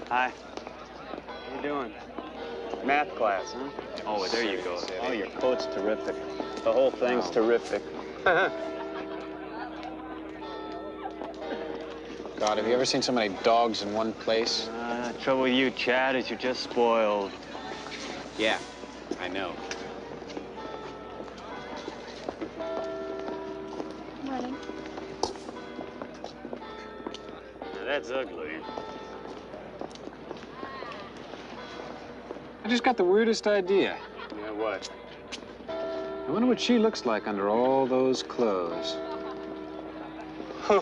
Hi. How you doing? Math class, huh? Oh, there you go. Oh, your quote's terrific. The whole thing's terrific. God, have you ever seen so many dogs in one place? Trouble with you, Chad, is you're just spoiled. Yeah, I know. Morning. Now, that's ugly. I just got the weirdest idea. Yeah, what? I wonder what she looks like under all those clothes. Who?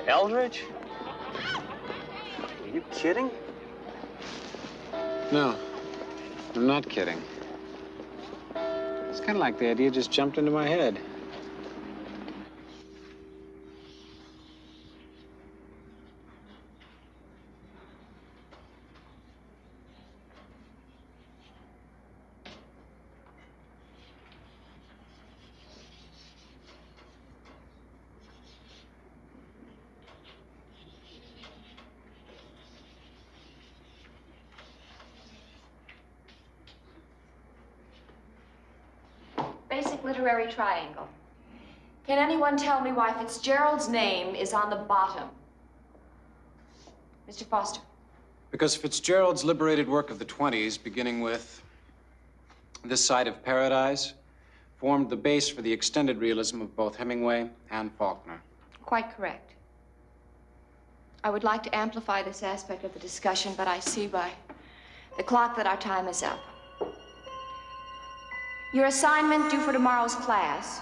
Eldridge? Are you kidding? No, I'm not kidding. It's kind of like the idea just jumped into my head. Basic literary triangle. Can anyone tell me why Fitzgerald's name is on the bottom? Mr. Foster. Because Fitzgerald's liberated work of the 20s, beginning with This Side of Paradise, formed the base for the extended realism of both Hemingway and Faulkner. Quite correct. I would like to amplify this aspect of the discussion, but I see by the clock that our time is up. Your assignment due for tomorrow's class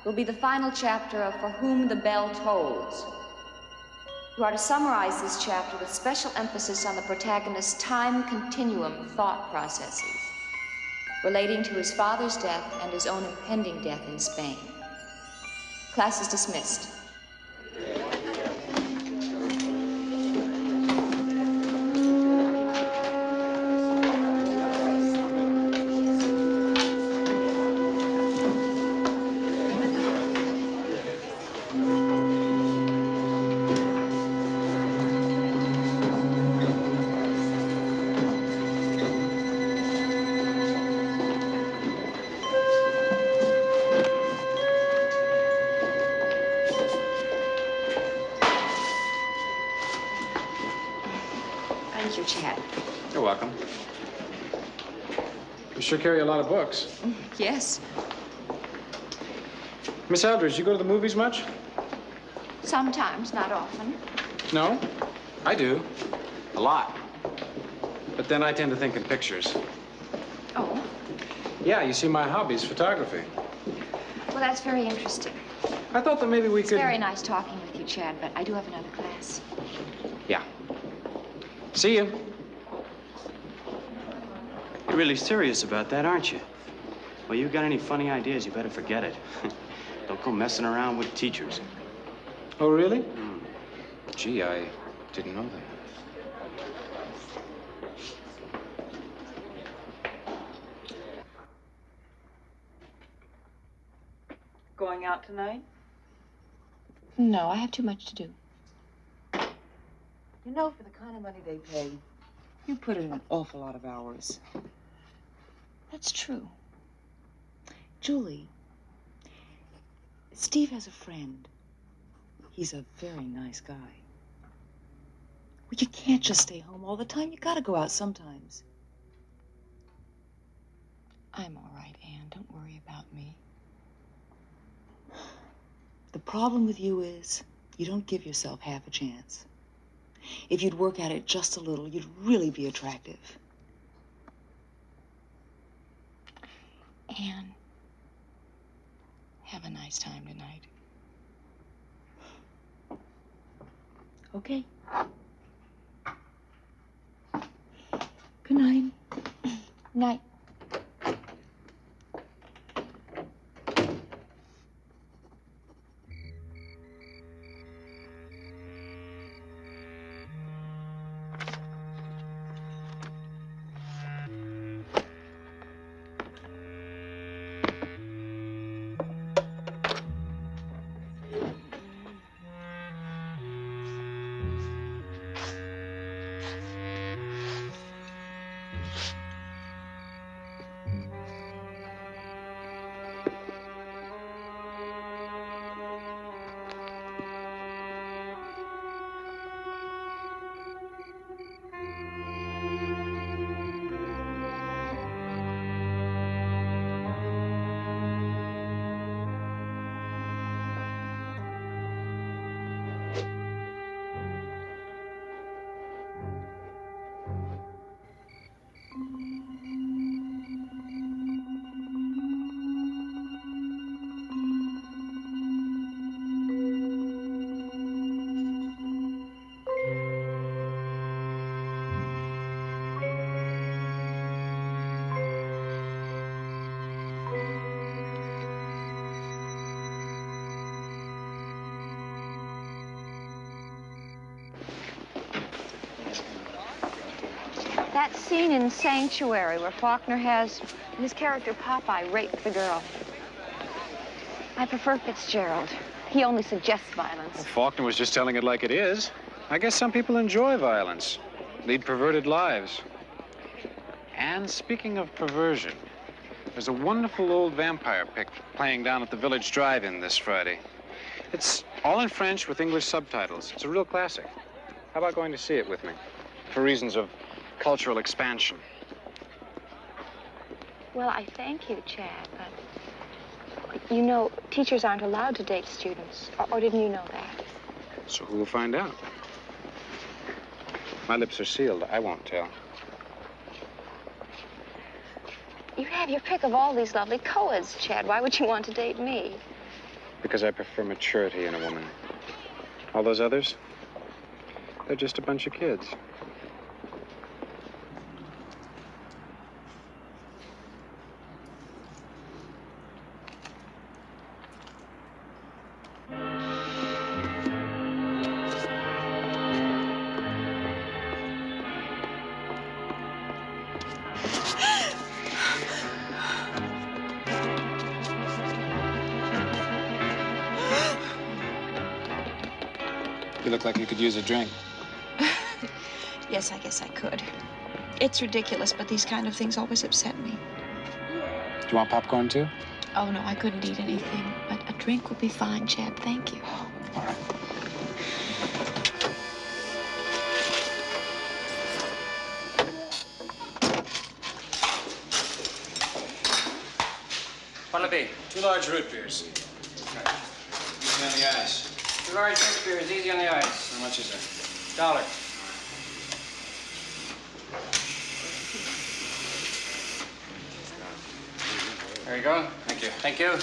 will be the final chapter of For Whom the Bell Tolls. You are to summarize this chapter with special emphasis on the protagonist's time continuum thought processes relating to his father's death and his own impending death in Spain. Class is dismissed. Thank you, Chad. You're welcome. You sure carry a lot of books. Yes. Miss Eldridge, you go to the movies much? Sometimes, not often. No? I do. A lot. But then I tend to think in pictures. Oh, Yeah, you see, my hobby's photography. well, that's very interesting. I thought that maybe we It's could... very nice talking with you, Chad, but I do have another class. Yeah. See you. You're really serious about that, aren't you? Well, you got any funny ideas, you better forget it. Don't go messing around with teachers. Oh, really? Gee, I didn't know that. Going out tonight? No, I have too much to do. You know, for the kind of money they pay, you put in an awful lot of hours. That's true. Julie, Steve has a friend. He's a very nice guy. Well, you can't just stay home all the time. You gotta go out sometimes. I'm all right, Anne. Don't worry about me. The problem with you is you don't give yourself half a chance. If you'd work at it just a little, you'd really be attractive. Anne, have a nice time tonight. Okay. Good night. Night. That scene in Sanctuary where Faulkner has his character Popeye rape the girl. I prefer Fitzgerald. He only suggests violence. Well, Faulkner was just telling it like it is. I guess some people enjoy violence, lead perverted lives. And speaking of perversion, there's a wonderful old vampire pic playing down at the Village Drive-In this Friday. It's all in French with English subtitles. It's a real classic. How about going to see it with me? For reasons of cultural expansion. Well, I thank you, Chad, but you know, teachers aren't allowed to date students. Or didn't you know that? So who will find out? My lips are sealed. I won't tell. You have your pick of all these lovely co-eds, Chad. Why would you want to date me? Because I prefer maturity in a woman. All those others, they're just a bunch of kids. You look like you could use a drink. Yes, I guess I could. It's ridiculous, but these kind of things always upset me. Do you want popcorn, too? Oh, no, I couldn't eat anything. But a drink would be fine, Chad. Thank you. All right. What'll it be? 2 large root beers. Easy on the eyes. 2 large root beers, easy on the eyes. How much is it? $1. There you go. Thank you. Thank you.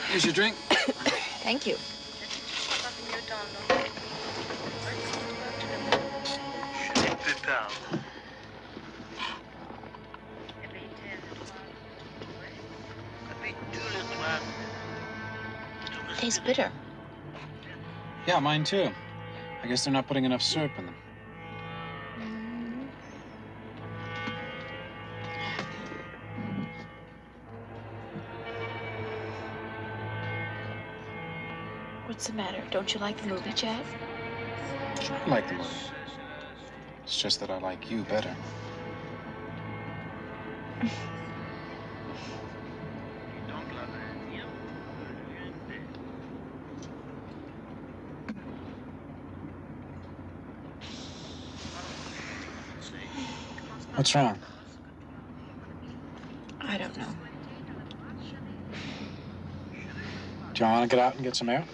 Here's your drink. Thank you. Tastes bitter. Yeah, mine too. I guess they're not putting enough syrup in them. What's the matter? Don't you like the movie, Chad? I like the movie. It's just that I like you better. What's wrong? I don't know. Do you want to get out and get some air?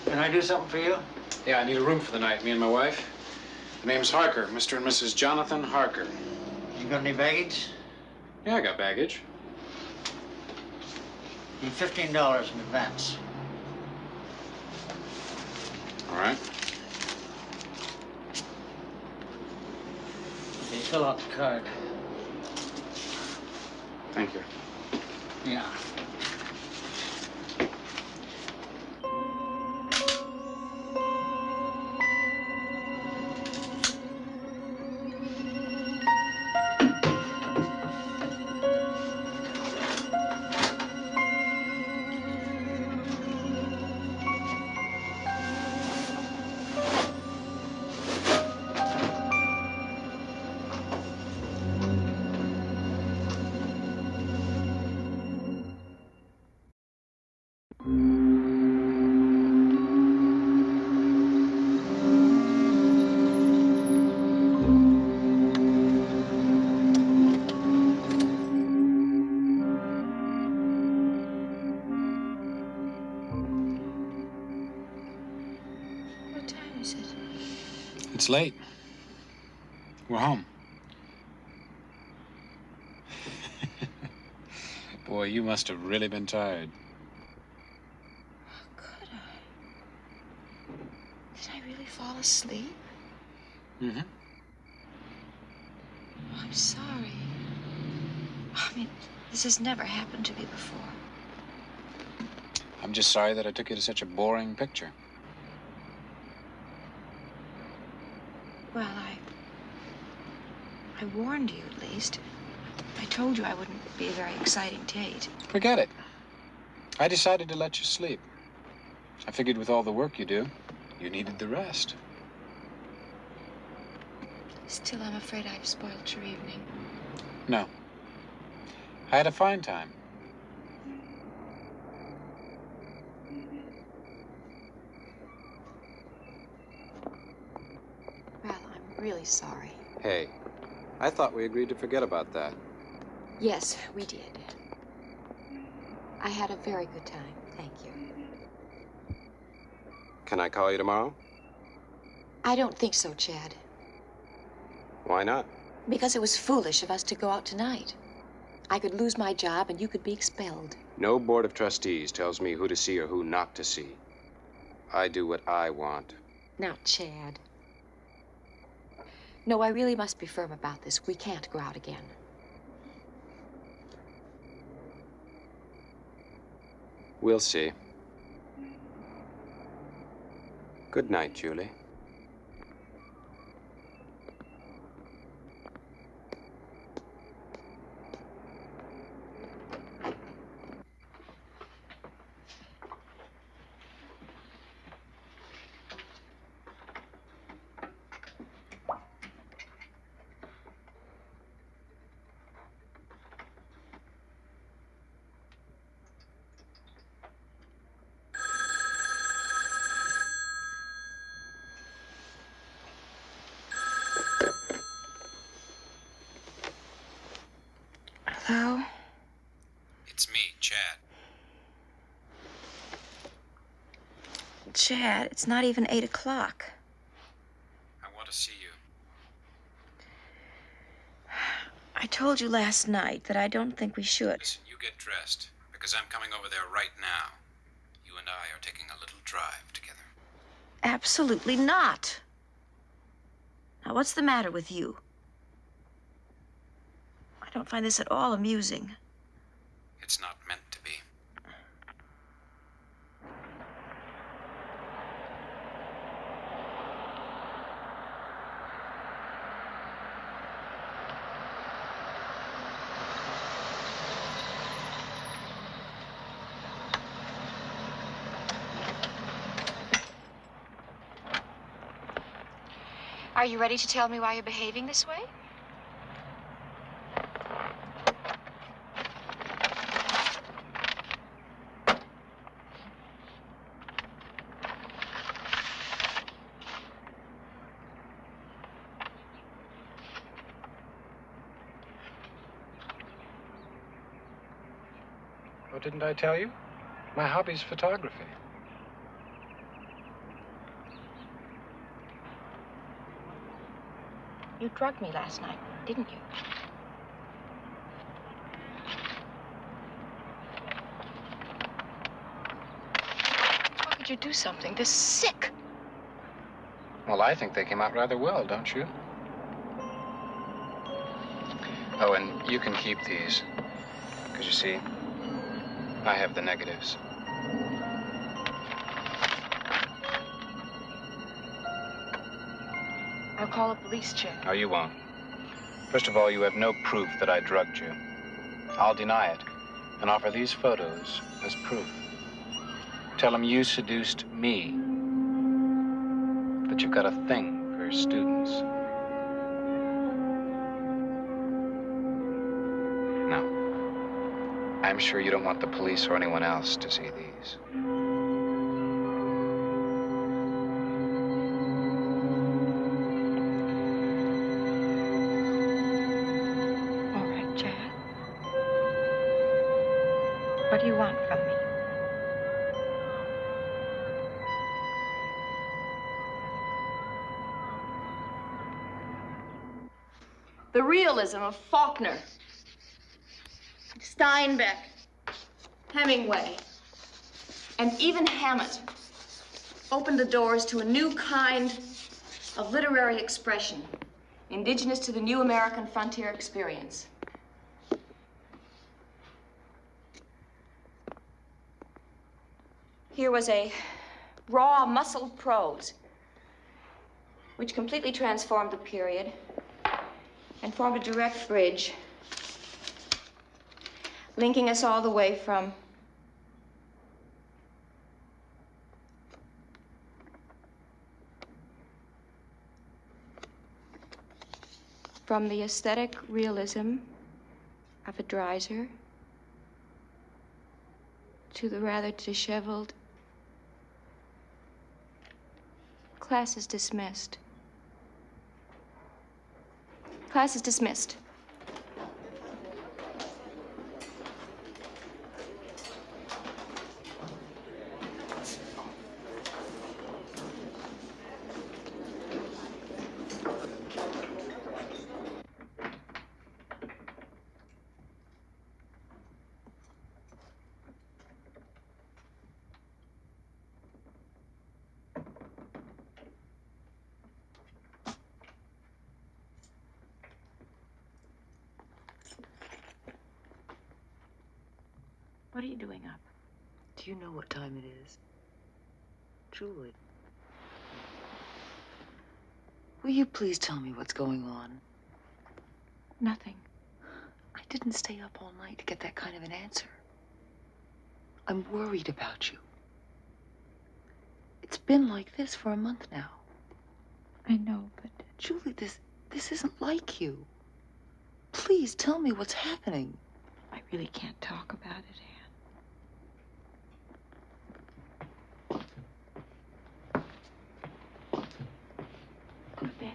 Can I do something for you? Yeah, I need a room for the night, me and my wife. The name's Harker, Mr. and Mrs. Jonathan Harker. You got any baggage? Yeah, I got baggage. Need $15 in advance. All right. Okay, fill out the card. Thank you. Yeah. It's late. We're home. Boy, you must have really been tired. How could I? Did I really fall asleep? Mm-hmm. Oh, I'm sorry. I mean, this has never happened to me before. I'm just sorry that I took you to such a boring picture. Well, I warned you, at least. I told you I wouldn't be a very exciting date. Forget it. I decided to let you sleep. I figured with all the work you do, you needed the rest. Still, I'm afraid I've spoiled your evening. No. I had a fine time. Well, I'm really sorry. Hey, I thought we agreed to forget about that. Yes, we did. I had a very good time. Thank you. Can I call you tomorrow? I don't think so, Chad. Why not? Because it was foolish of us to go out tonight. I could lose my job and you could be expelled. No board of trustees tells me who to see or who not to see. I do what I want. Now, Chad. No, I really must be firm about this. We can't go out again. We'll see. Good night, Julie. Hello? It's me, Chad. Chad, it's not even 8 o'clock. I want to see you. I told you last night that I don't think we should. Listen, you get dressed, because I'm coming over there right now. You and I are taking a little drive together. Absolutely not. Now, what's the matter with you? I don't find this at all amusing. It's not meant to be. Are you ready to tell me why you're behaving this way? Oh, didn't I tell you? My hobby's photography. You drugged me last night, didn't you? Why could you do something this sick? Well, I think they came out rather well, don't you? Oh, and you can keep these. Because you see, I have the negatives. I'll call a police check. No, you won't. First of all, you have no proof that I drugged you. I'll deny it and offer these photos as proof. Tell them you seduced me, that you've got a thing for students. No. I'm sure you don't want the police or anyone else to see these. All right, Chad. What do you want from me? The realism of Faulkner, Steinbeck, Hemingway, and even Hammett opened the doors to a new kind of literary expression, indigenous to the new American frontier experience. Here was a raw, muscled prose, which completely transformed the period and formed a direct bridge, linking us all the way from the aesthetic realism of a Dreiser to the rather disheveled class is dismissed. Class is dismissed. What are you doing up? Do you know what time it is? Julie. Will you please tell me what's going on? Nothing. I didn't stay up all night to get that kind of an answer. I'm worried about you. It's been like this for a month now. I know, but... Julie, this isn't like you. Please tell me what's happening. I really can't talk about it, Anne. Go to bed.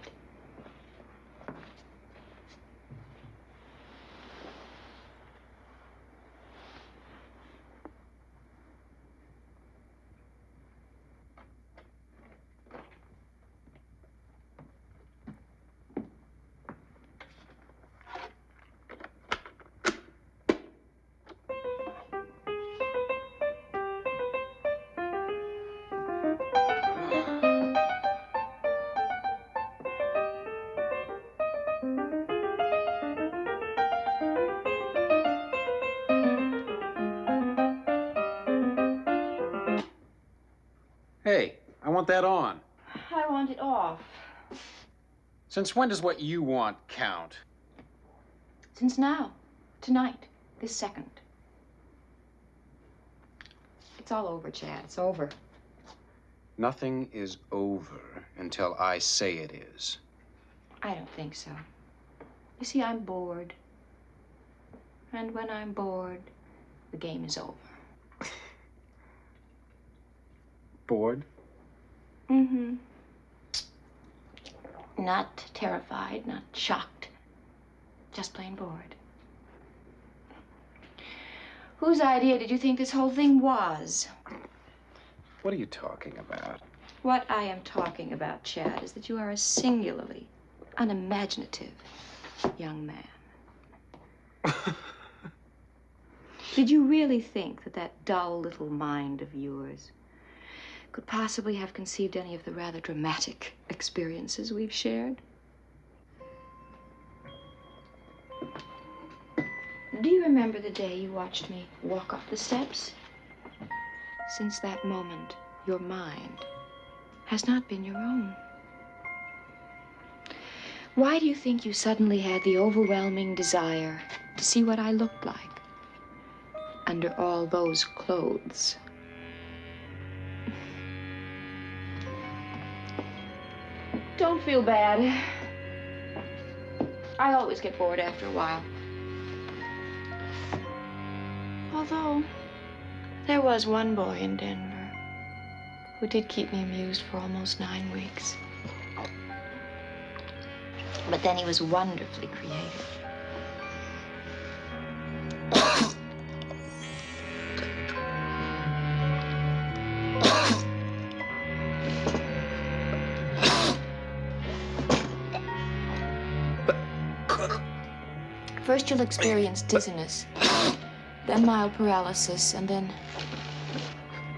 Hey, I want that on. I want it off. Since when does what you want count? Since now, tonight, this second. It's all over, Chad. It's over. Nothing is over until I say it is. I don't think so. You see, I'm bored. And when I'm bored, the game is over. Bored? Mm-hmm. Not terrified, not shocked. Just plain bored. Whose idea did you think this whole thing was? What are you talking about? What I am talking about, Chad, is that you are a singularly unimaginative young man. Did you really think that that dull little mind of yours could possibly have conceived any of the rather dramatic experiences we've shared? Do you remember the day you watched me walk up the steps? Since that moment, your mind has not been your own. Why do you think you suddenly had the overwhelming desire to see what I looked like under all those clothes? Don't feel bad. I always get bored after a while. Although, there was one boy in Denver who did keep me amused for almost 9 weeks. But then he was wonderfully creative. First you'll experience dizziness, then mild paralysis, and then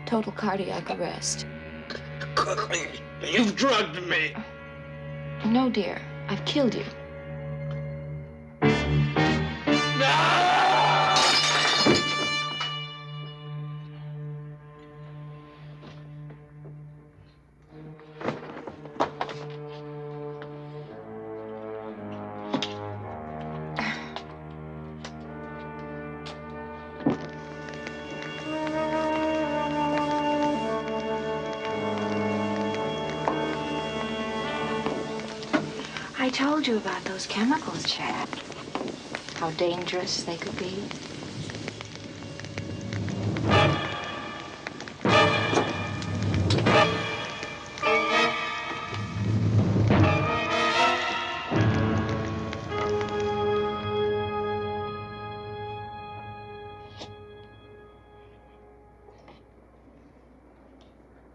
total cardiac arrest. You've drugged me. No, dear. I've killed you. I told you about those chemicals, Chad. How dangerous they could be.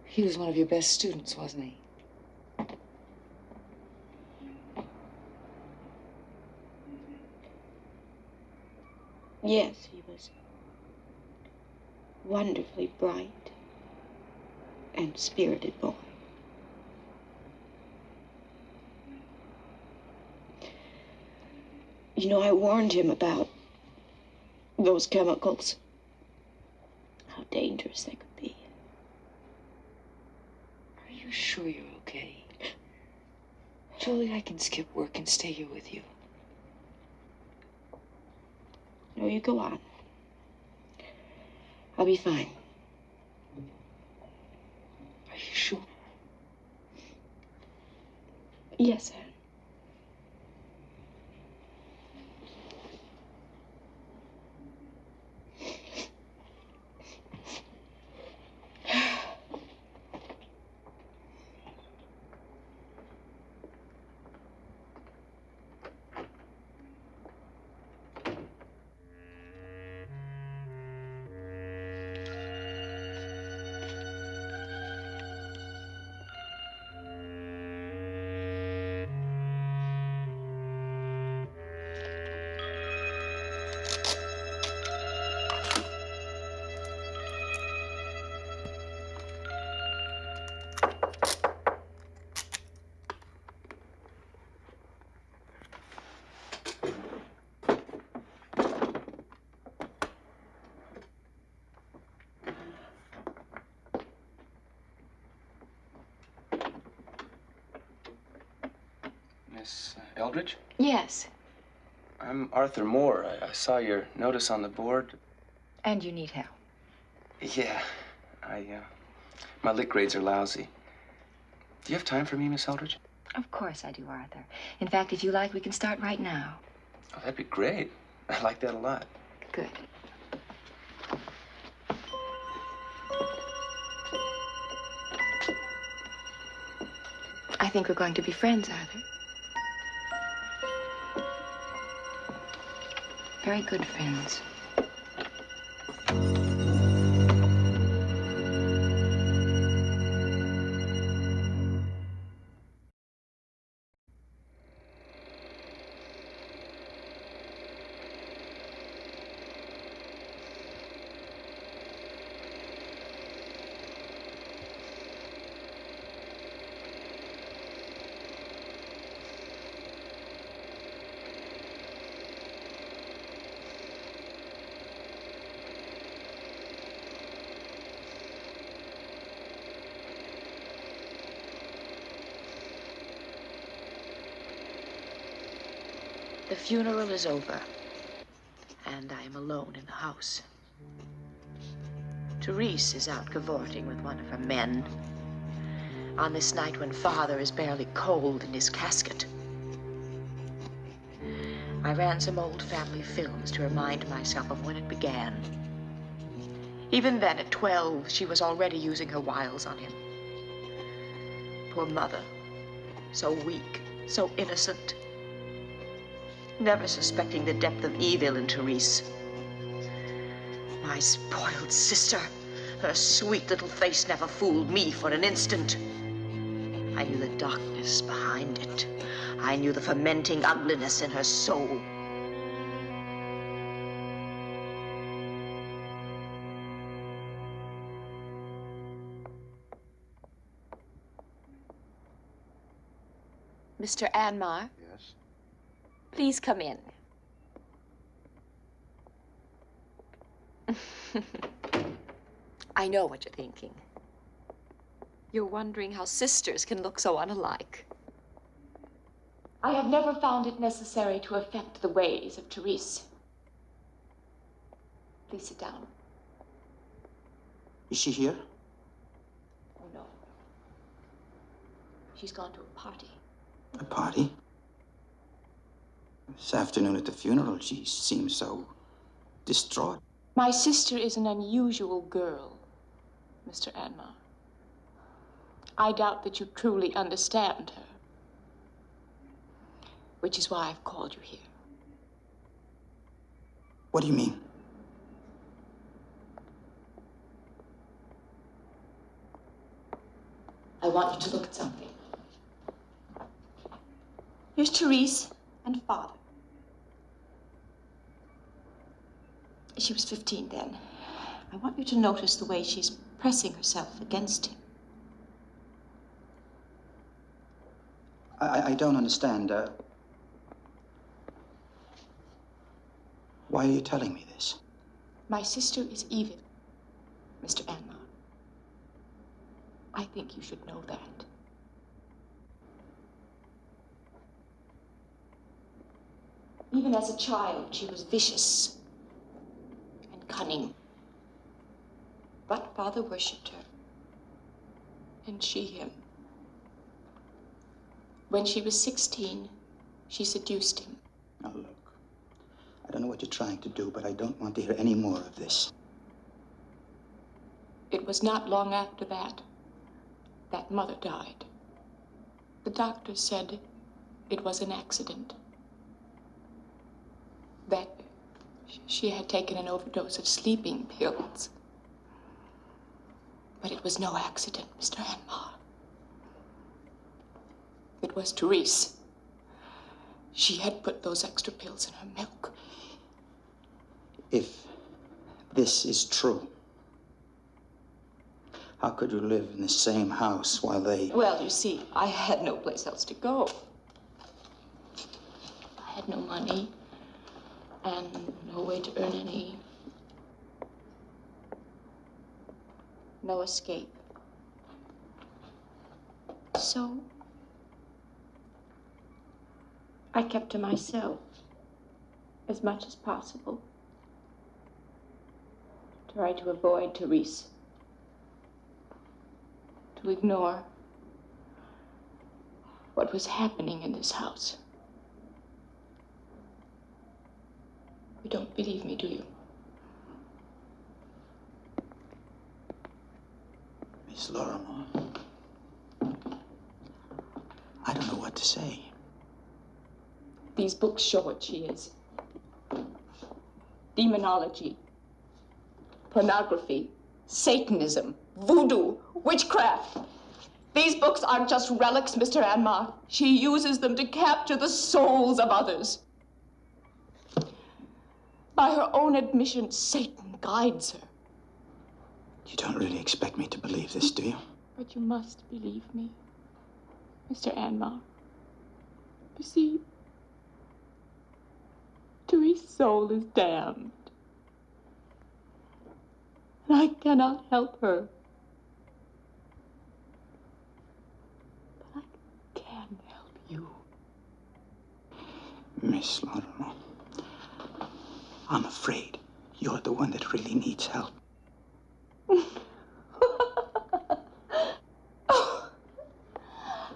He was one of your best students, wasn't he? Yes, he was wonderfully bright and spirited boy. You know, I warned him about those chemicals, how dangerous they could be. Are you sure you're okay? Julie, I can skip work and stay here with you. No, you go on. I'll be fine. Are you sure? Yes, Anne. Miss Eldridge? Yes. I'm Arthur Moore. I saw your notice on the board. And you need help. Yeah, my lit grades are lousy. Do you have time for me, Miss Eldridge? Of course I do, Arthur. In fact, if you like, we can start right now. Oh, that'd be great. I like that a lot. Good. I think we're going to be friends, Arthur. Very good friends. The funeral is over, and I am alone in the house. Therese is out cavorting with one of her men on this night when father is barely cold in his casket. I ran some old family films to remind myself of when it began. Even then, at 12, she was already using her wiles on him. Poor mother, so weak, so innocent, never suspecting the depth of evil in Therese. My spoiled sister, her sweet little face never fooled me for an instant. I knew the darkness behind it. I knew the fermenting ugliness in her soul. Mr. Anmar? Yes? Please come in. I know what you're thinking. You're wondering how sisters can look so unalike. I have never found it necessary to affect the ways of Therese. Please sit down. Is she here? Oh, no. She's gone to a party. A party? This afternoon at the funeral, she seemed so distraught. My sister is an unusual girl, Mr. Anmar. I doubt that you truly understand her. Which is why I've called you here. What do you mean? I want you to look at something. Here's Therese and father. She was 15 then. I want you to notice the way she's pressing herself against him. I don't understand. Why are you telling me this? My sister is evil, Mr. Anmar. I think you should know that. Even as a child, she was vicious and cunning. But father worshipped her, and she him. When she was 16, she seduced him. Now look, I don't know what you're trying to do, but I don't want to hear any more of this. It was not long after that mother died. The doctor said it was an accident. That she had taken an overdose of sleeping pills. But it was no accident, Mr. Anmar. It was Therese. She had put those extra pills in her milk. If this is true, how could you live in the same house while they... Well, you see, I had no place else to go. I had no money and no way to earn any. No escape. So I kept to myself as much as possible. Tried to avoid Therese. To ignore what was happening in this house. You don't believe me, do you? Miss Lorimer, I don't know what to say. These books show what she is. Demonology, pornography, Satanism, voodoo, witchcraft. These books aren't just relics, Mr. Anmar. She uses them to capture the souls of others. By her own admission, Satan guides her. You don't really expect me to believe this, do you? But you must believe me, Mr. Anmar. You see, Therese's soul is damned. And I cannot help her. But I can help you. Miss Slaughterman, I'm afraid you're the one that really needs help.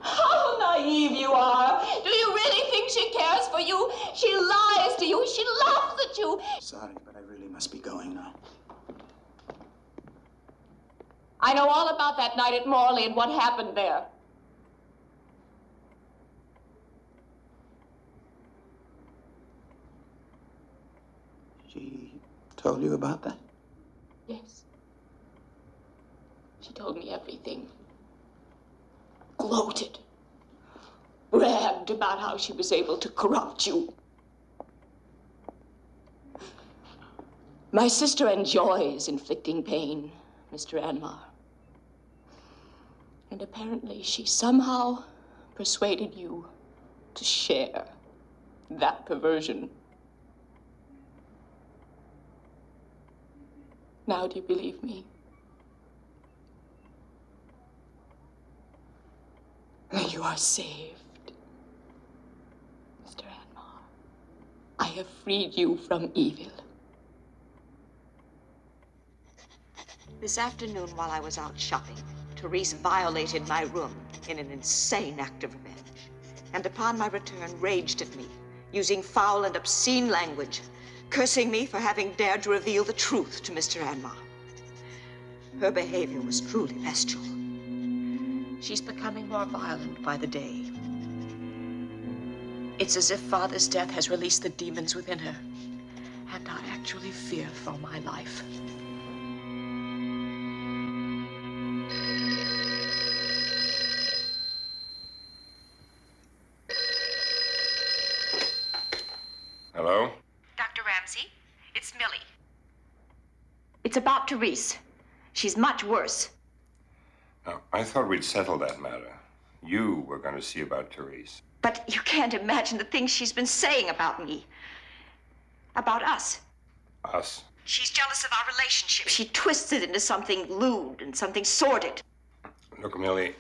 How naive you are. Do you really think she cares for you? She lies to you. She laughs at you. Sorry, but I really must be going now. I know all about that night at Morley and what happened there. She told you about that? Yes. She told me everything. Gloated. Bragged about how she was able to corrupt you. My sister enjoys inflicting pain, Mr. Anmar. And apparently she somehow persuaded you to share that perversion. Now do you believe me? You are saved, Mr. Anmar. I have freed you from evil. This afternoon, while I was out shopping, Therese violated my room in an insane act of revenge. And upon my return, raged at me, using foul and obscene language, cursing me for having dared to reveal the truth to Mr. Anmar. Her behavior was truly bestial. She's becoming more violent by the day. It's as if Father's death has released the demons within her, and I actually fear for my life. Hello? Dr. Ramsey, it's Millie. It's about Therese. She's much worse. Now, I thought we'd settled that matter. You were going to see about Therese. But you can't imagine the things she's been saying about me. About us. Us? She's jealous of our relationship. She twists it into something lewd and something sordid. Look, Millie,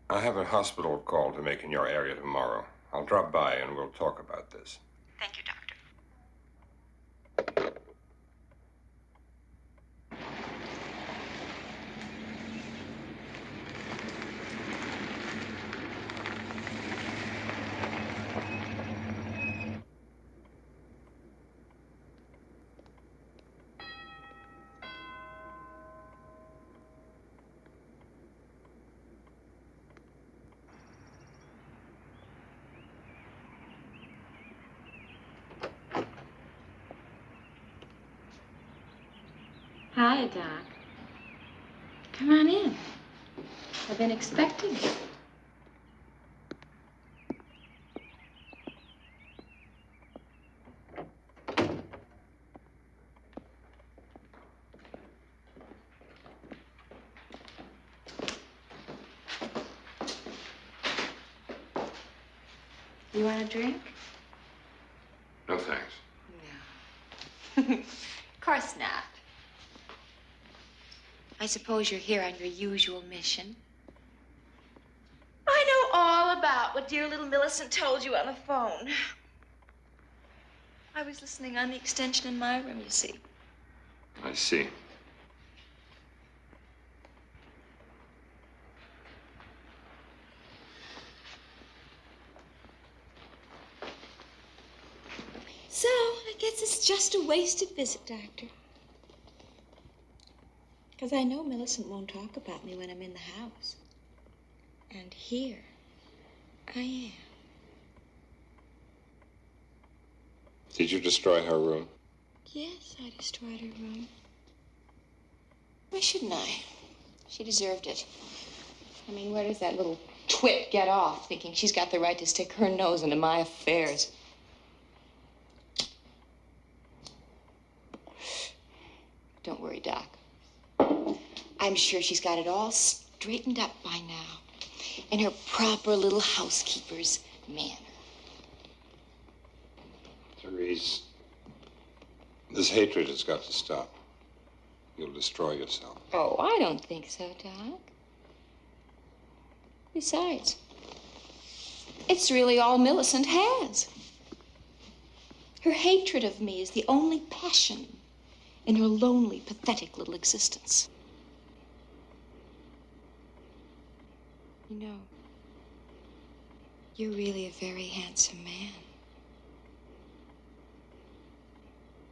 I have a hospital call to make in your area tomorrow. I'll drop by and we'll talk about this. Thank you, Doctor. Hi, Doc. Come on in. I've been expecting you. You want a drink? No, thanks. No. Of course not. I suppose you're here on your usual mission. I know all about what dear little Mίλισεντ told you on the phone. I was listening on the extension in my room, you see. I see. So, I guess it's just a wasted visit, Doctor. Because I know Mίλisentь won't talk about me when I'm in the house. And here I am. Did you destroy her room? Yes, I destroyed her room. Why shouldn't I? She deserved it. I mean, where does that little twit get off thinking she's got the right to stick her nose into my affairs? Don't worry, Doc. I'm sure she's got it all straightened up by now, in her proper little housekeeper's manner. Therese, this hatred has got to stop. You'll destroy yourself. Oh, I don't think so, Doc. Besides, it's really all Mίλisentь has. Her hatred of me is the only passion in her lonely, pathetic little existence. You know, you're really a very handsome man,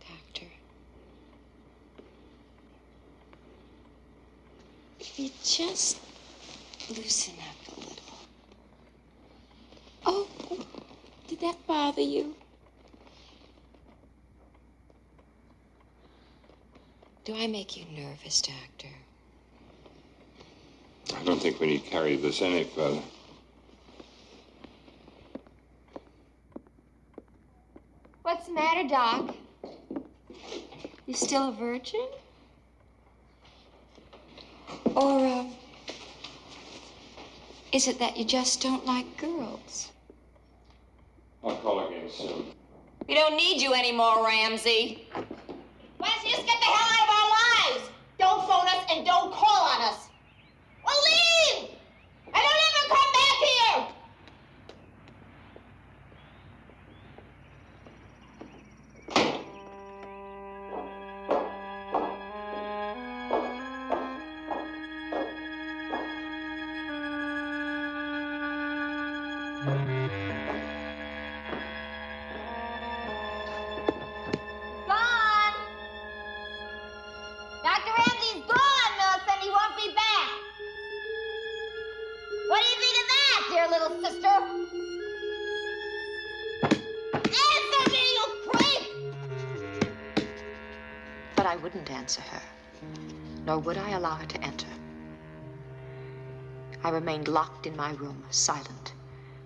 Doctor. If you just loosen up a little. Oh, did that bother you? Do I make you nervous, Doctor? I don't think we need carry this any further. What's the matter, Doc? You still a virgin? Or, is it that you just don't like girls? I'll call again soon. We don't need you anymore, Ramsey. Why don't you just get the hell out of our lives? Don't phone us and don't call on us. Well, leave! And don't ever come back here! Gone! Dr. Ramsey's gone, Millicent. He won't be back. What do you think of that, dear little sister? Answer me, you creep! But I wouldn't answer her, nor would I allow her to enter. I remained locked in my room, silent,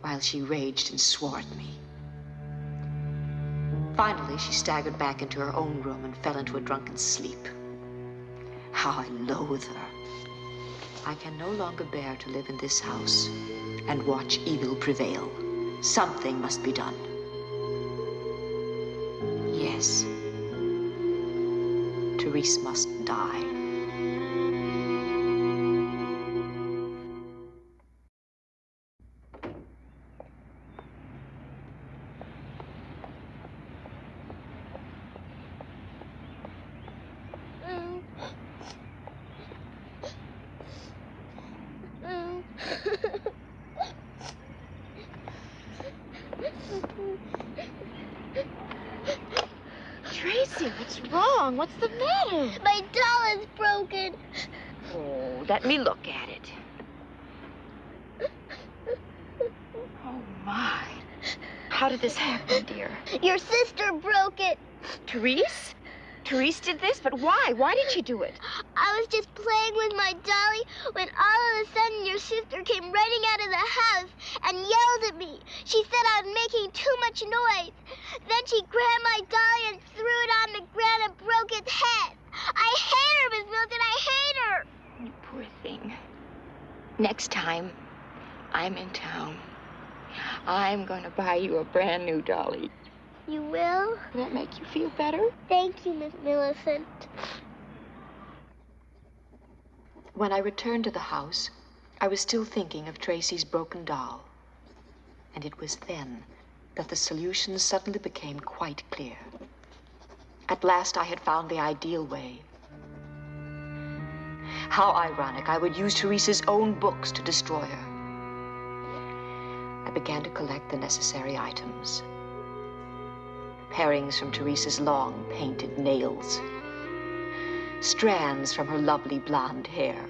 while she raged and swore at me. Finally, she staggered back into her own room and fell into a drunken sleep. How I loathe her. I can no longer bear to live in this house and watch evil prevail. Something must be done. Yes. Therese must die. Tracy, what's wrong? What's the matter? My doll is broken. Oh, let me look at it. Oh, my. How did this happen, dear? Your sister broke it. Therese? Therese did this? But why? Why did she do it? I was just playing with my dolly when all of a sudden your sister came running out of the house and yelled at me. She said I was making too much noise. Then she grabbed my dolly and threw it on the ground and broke its head. I hate her, Miss Milton. I hate her. You poor thing. Next time I'm in town, I'm going to buy you a brand new dolly. You will? Will that make you feel better? Thank you, Miss Millicent. When I returned to the house, I was still thinking of Tracy's broken doll. And it was then that the solution suddenly became quite clear. At last I had found the ideal way. How ironic, I would use Therese's own books to destroy her. I began to collect the necessary items. Parings from Therese's long, painted nails. Strands from her lovely blonde hair.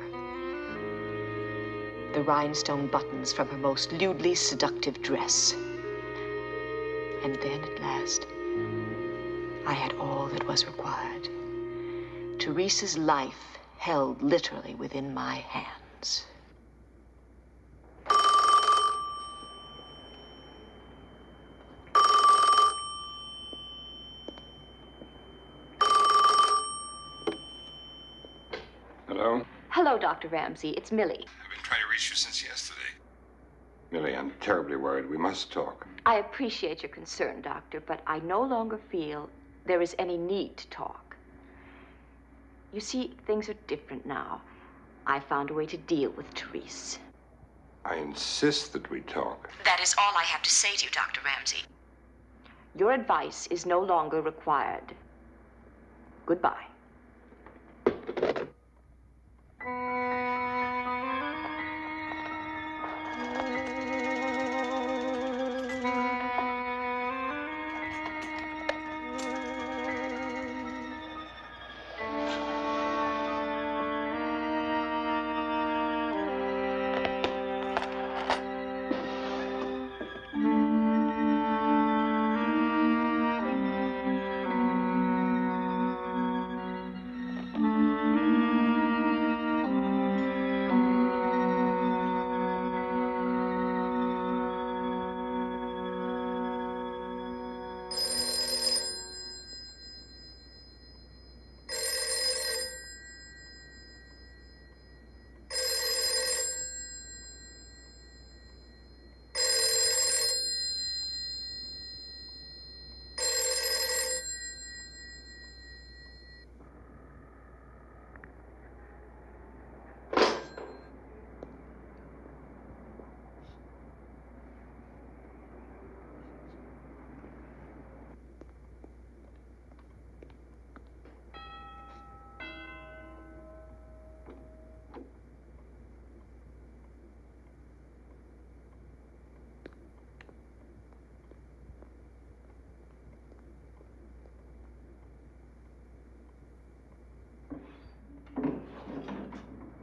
The rhinestone buttons from her most lewdly seductive dress. And then, at last, I had all that was required. Therese's life held literally within my hands. Hello? Hello, Dr. Ramsey. It's Millie. I've been trying to reach you since yesterday. Millie, I'm terribly worried. We must talk. I appreciate your concern, Doctor, but I no longer feel there is any need to talk. You see, things are different now. I found a way to deal with Therese. I insist that we talk. That is all I have to say to you, Dr. Ramsey. Your advice is no longer required. Goodbye.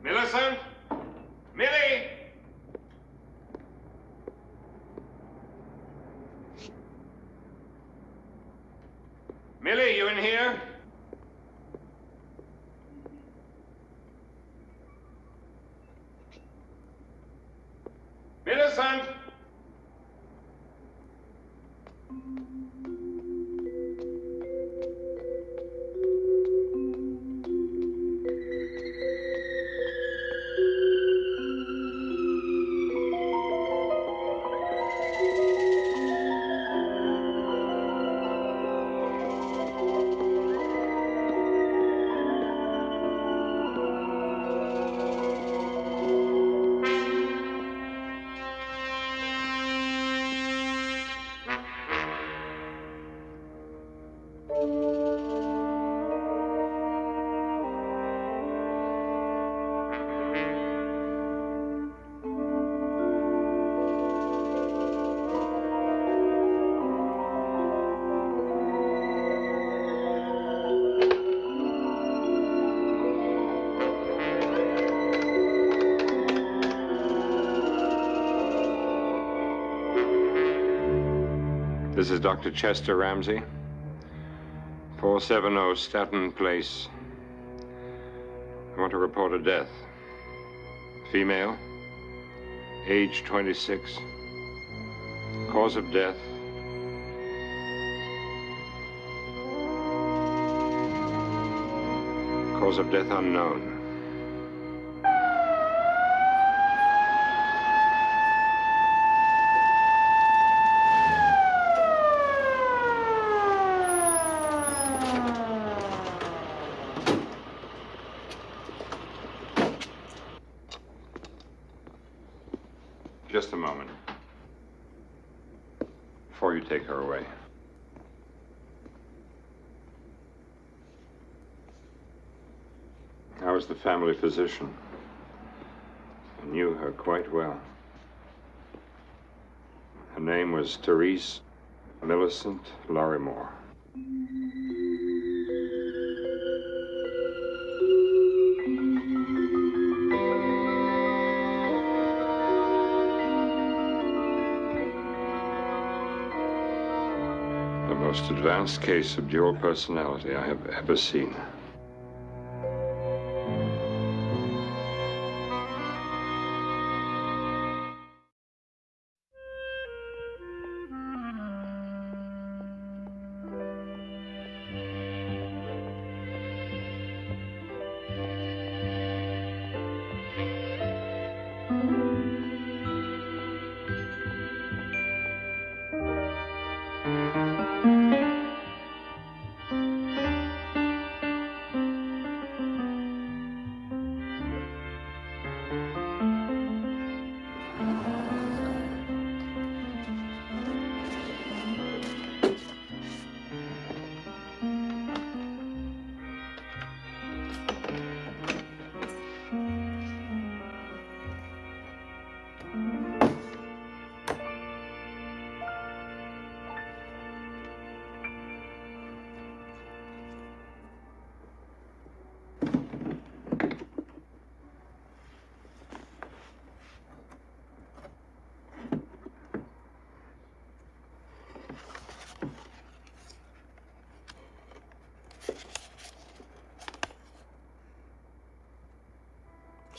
Millicent? Millie? Millie, you in here? Millicent? This is Dr. Chester Ramsey, 470 Staten Place. I want to report a death. Female, age 26. Cause of death, cause of death unknown. Just a moment. Before you take her away. I was the family physician. I knew her quite well. Her name was Therese Millicent Lorrimore. Most advanced case of dual personality I have ever seen.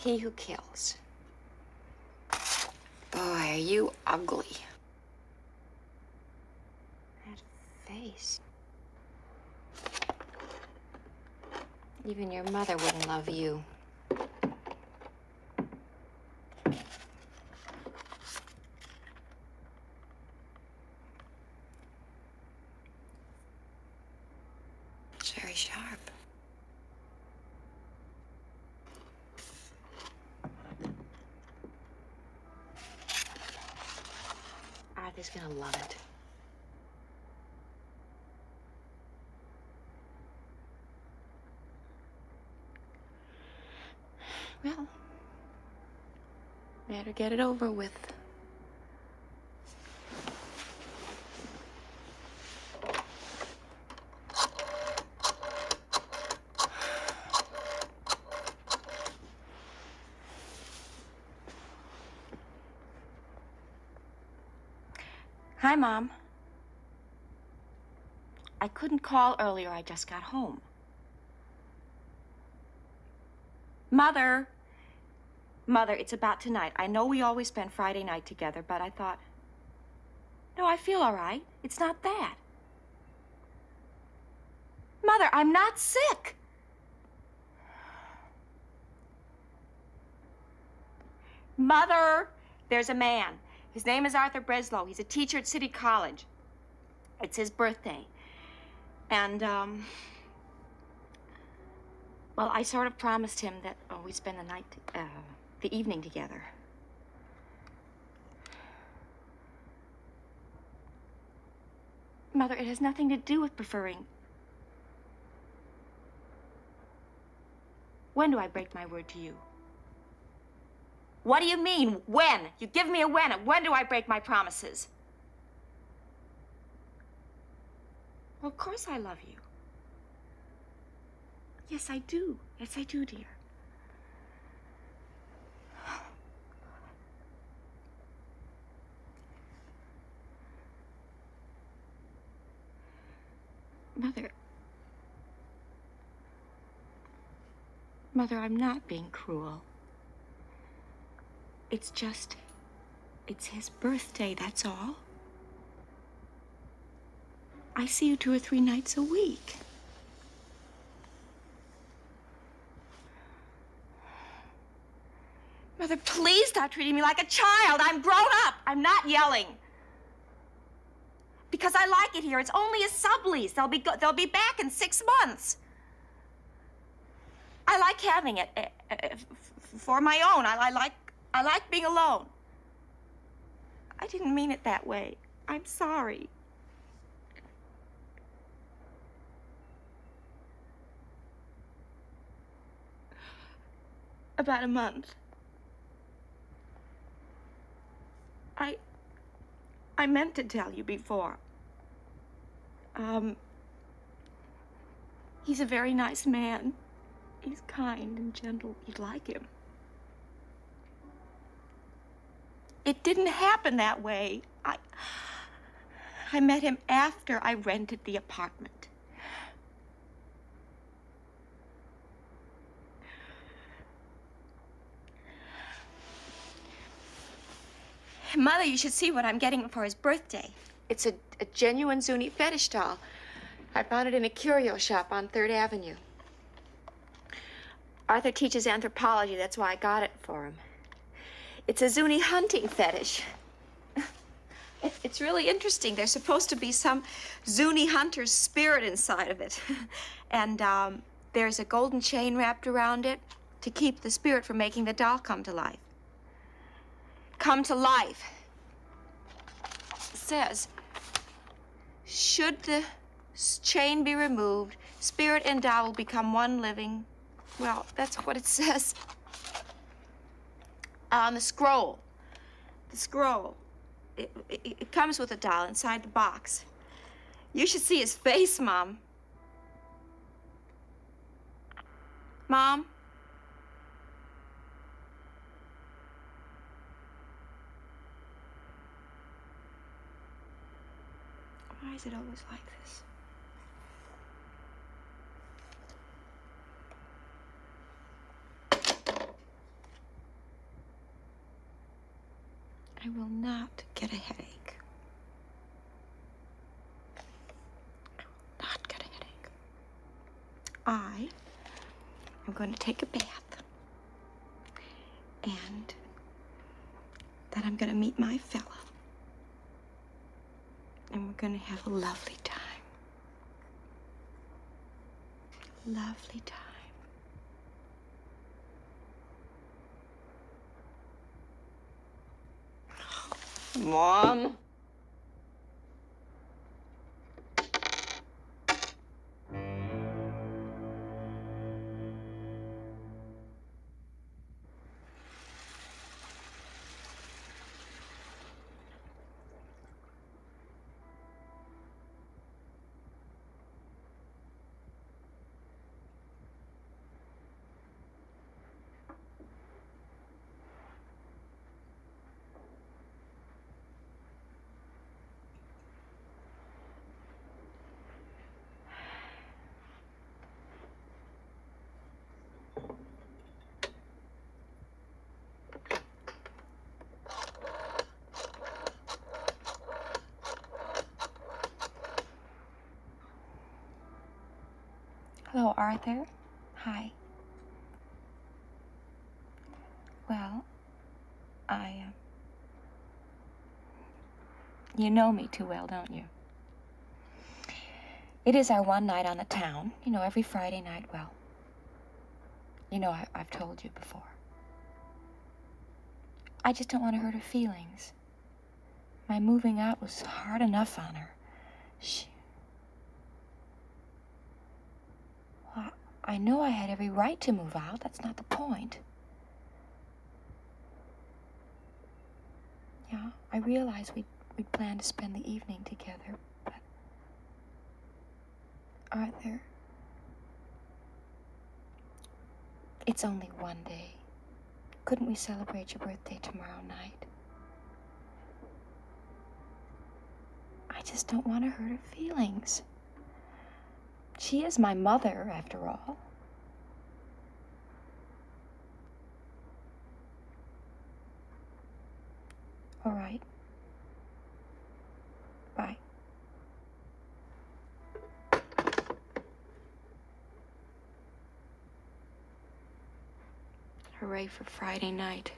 He who kills. Boy, are you ugly. That face. Even your mother wouldn't love you. It's very sharp. Arthur's gonna love it. Well, better get it over with. Hi, Mom. I couldn't call earlier. I just got home. Mother. Mother, it's about tonight. I know we always spend Friday night together, but I thought... No, I feel all right. It's not that. Mother, I'm not sick. Mother, there's a man. His name is Arthur Breslow. He's a teacher at City College. It's his birthday. And, well, I sort of promised him that we'd spend the night, the evening together. Mother, it has nothing to do with preferring. When do I break my word to you? What do you mean, when? You give me a when. When do I break my promises? Well, of course I love you. Yes, I do. Yes, I do, dear. Mother, I'm not being cruel. It's just, it's his birthday, that's all. I see you 2 or 3 nights a week. Mother, please stop treating me like a child. I'm grown up. I'm not yelling. Because I like it here. It's only a sublease. They'll be back in 6 months. I like having it for my own. I like being alone. I didn't mean it that way. I'm sorry. About a month. I meant to tell you before. He's a very nice man. He's kind and gentle. You'd like him. It didn't happen that way. I met him after I rented the apartment. Mother, you should see what I'm getting him for his birthday. It's a genuine Zuni fetish doll. I found it in a curio shop on 3rd Avenue. Arthur teaches anthropology, that's why I got it for him. It's a Zuni hunting fetish. It's really interesting. There's supposed to be some Zuni hunter's spirit inside of it. And there's a golden chain wrapped around it to keep the spirit from making the doll come to life. Come to life. It says, should the chain be removed, spirit and doll will become one living. Well, that's what it says. On the scroll. The scroll. It comes with a doll inside the box. You should see his face, Mom. Mom? Why is it always like this? I will not get a headache. I will not get a headache. I am going to take a bath. And then I'm going to meet my fella. And we're going to have a lovely time. Lovely time. Mom? Hello, Arthur. Hi. Well, you know me too well, don't you? It is our one night on the town, you know, every Friday night. Well, you know, I've told you before. I just don't want to hurt her feelings. My moving out was hard enough on her. Well, I know I had every right to move out. That's not the point. Yeah, I realize we'd planned to spend the evening together, but Arthur, it's only one day. Couldn't we celebrate your birthday tomorrow night? I just don't want to hurt her feelings. She is my mother, after all. All right. Bye. Hooray for Friday night.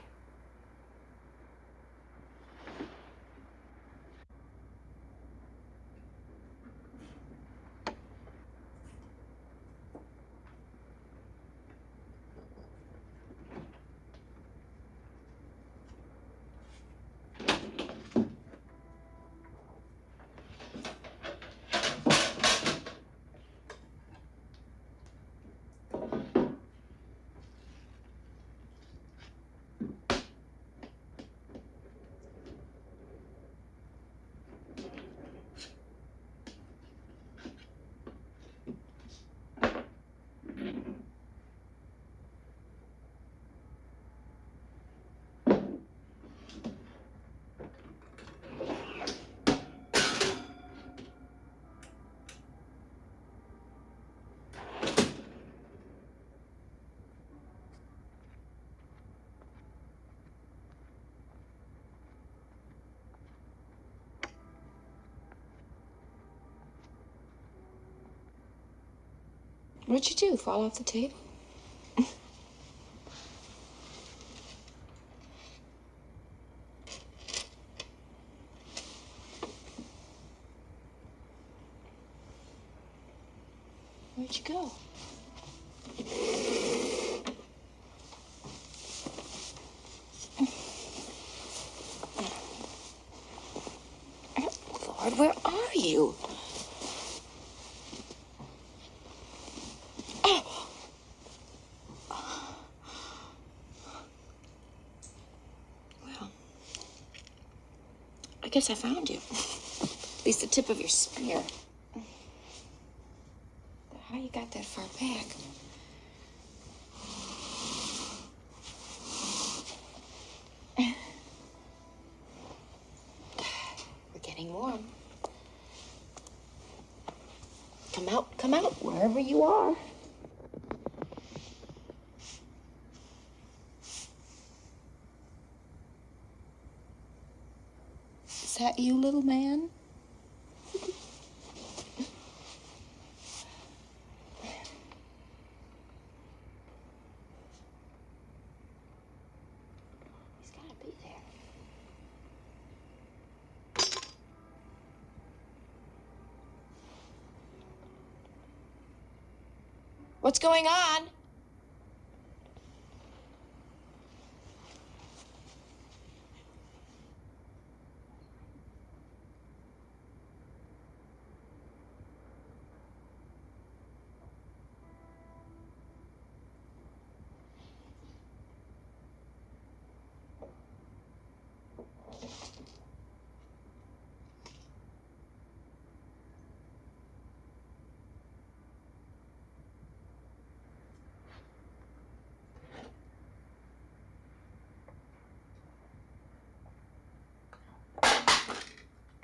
What'd you do? Fall off the table? Where'd you go? Lord, where are you? I guess I found you. At least the tip of your spear. How you got that far back? We're getting warm. Come out, wherever you are. Is that you, little man? He's gotta be there. What's going on?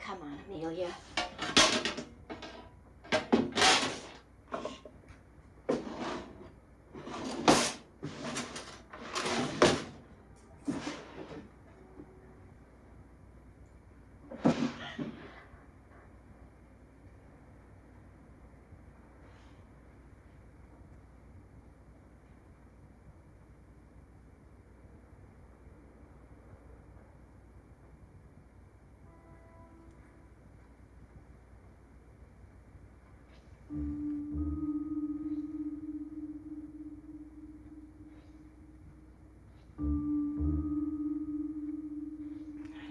Come on, Amelia.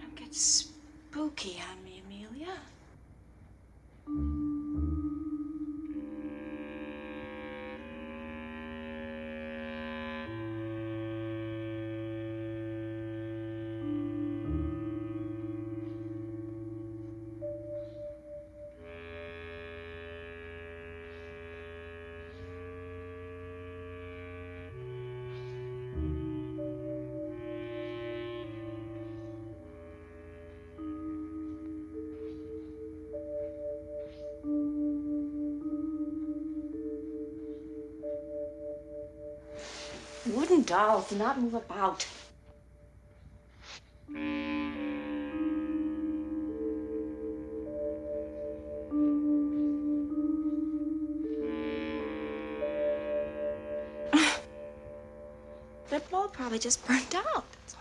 Don't get spooky on me, Amelia. Wooden dolls do not move about. Their bulb probably just burnt out, that's all.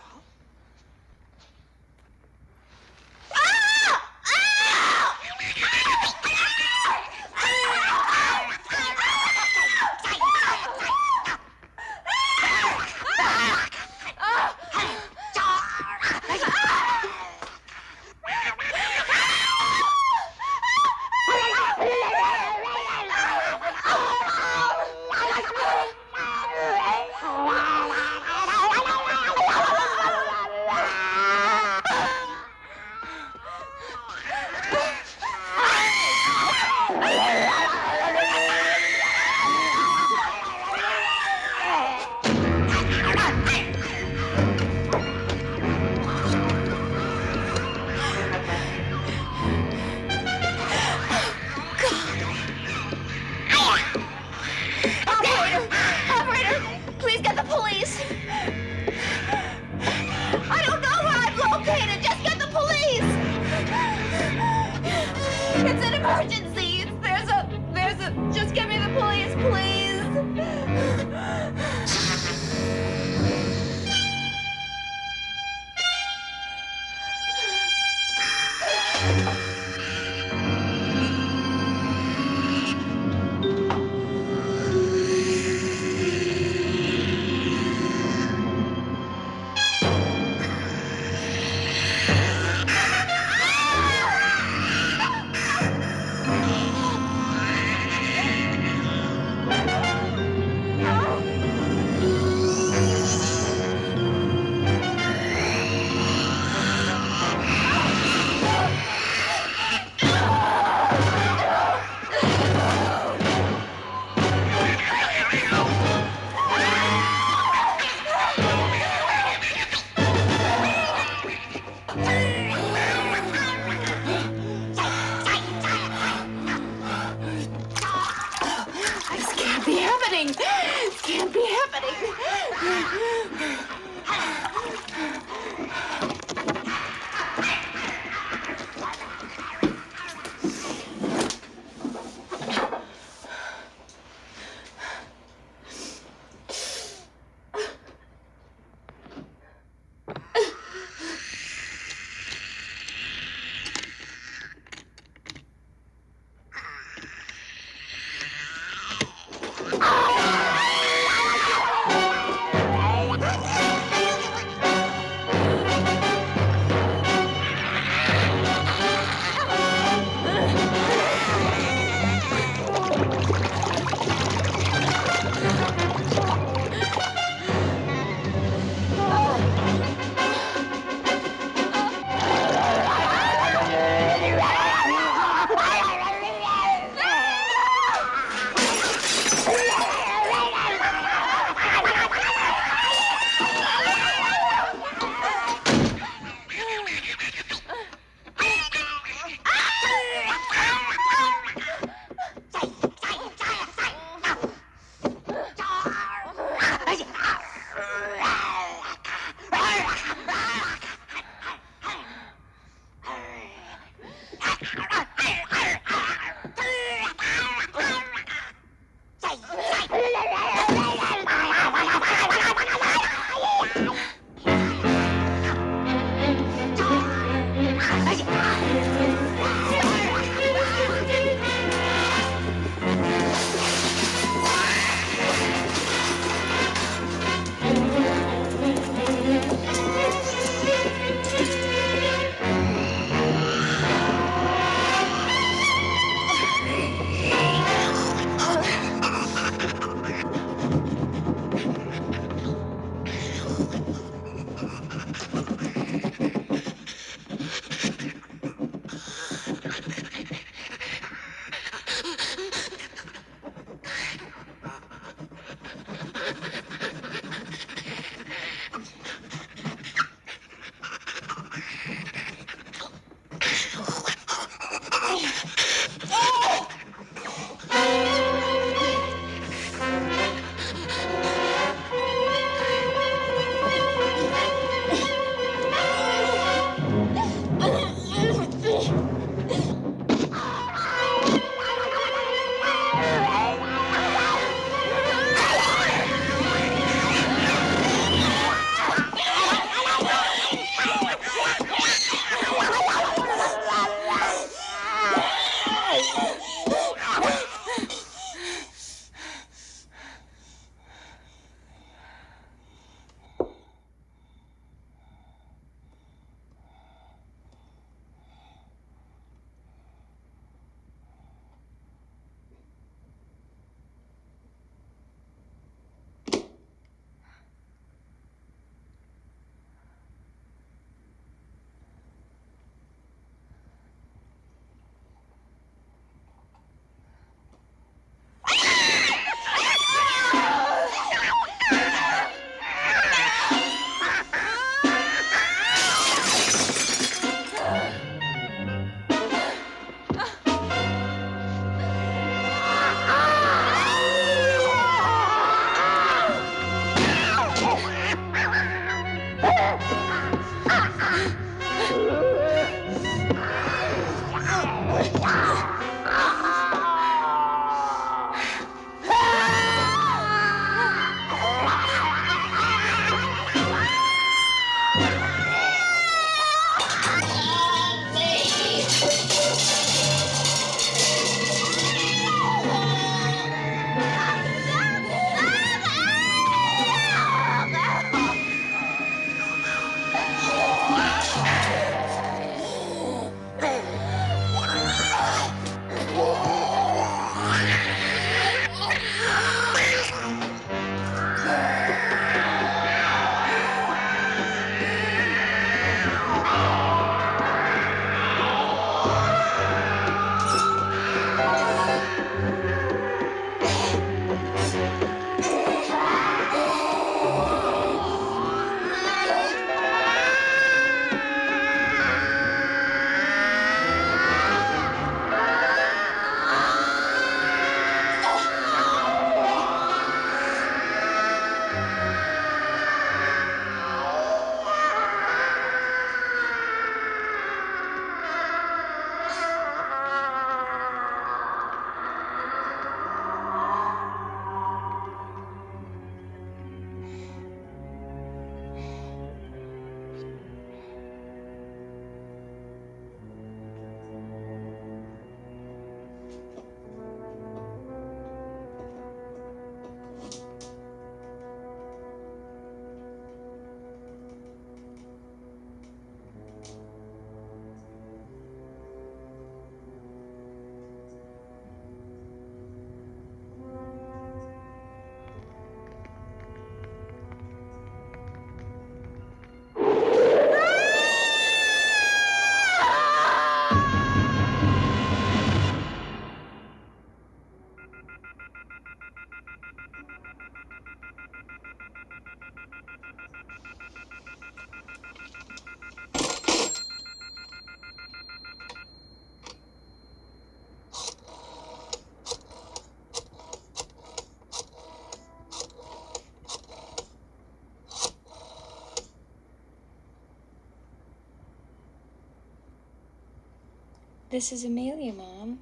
This is Amelia, Mom.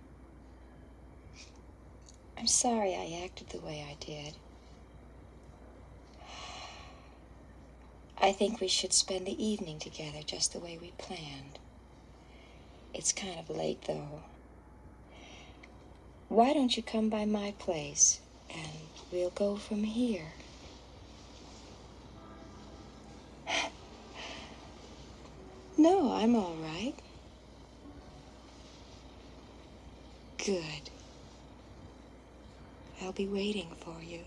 I'm sorry I acted the way I did. I think we should spend the evening together just the way we planned. It's kind of late, though. Why don't you come by my place, and we'll go from here? No, I'm all right. Good. I'll be waiting for you.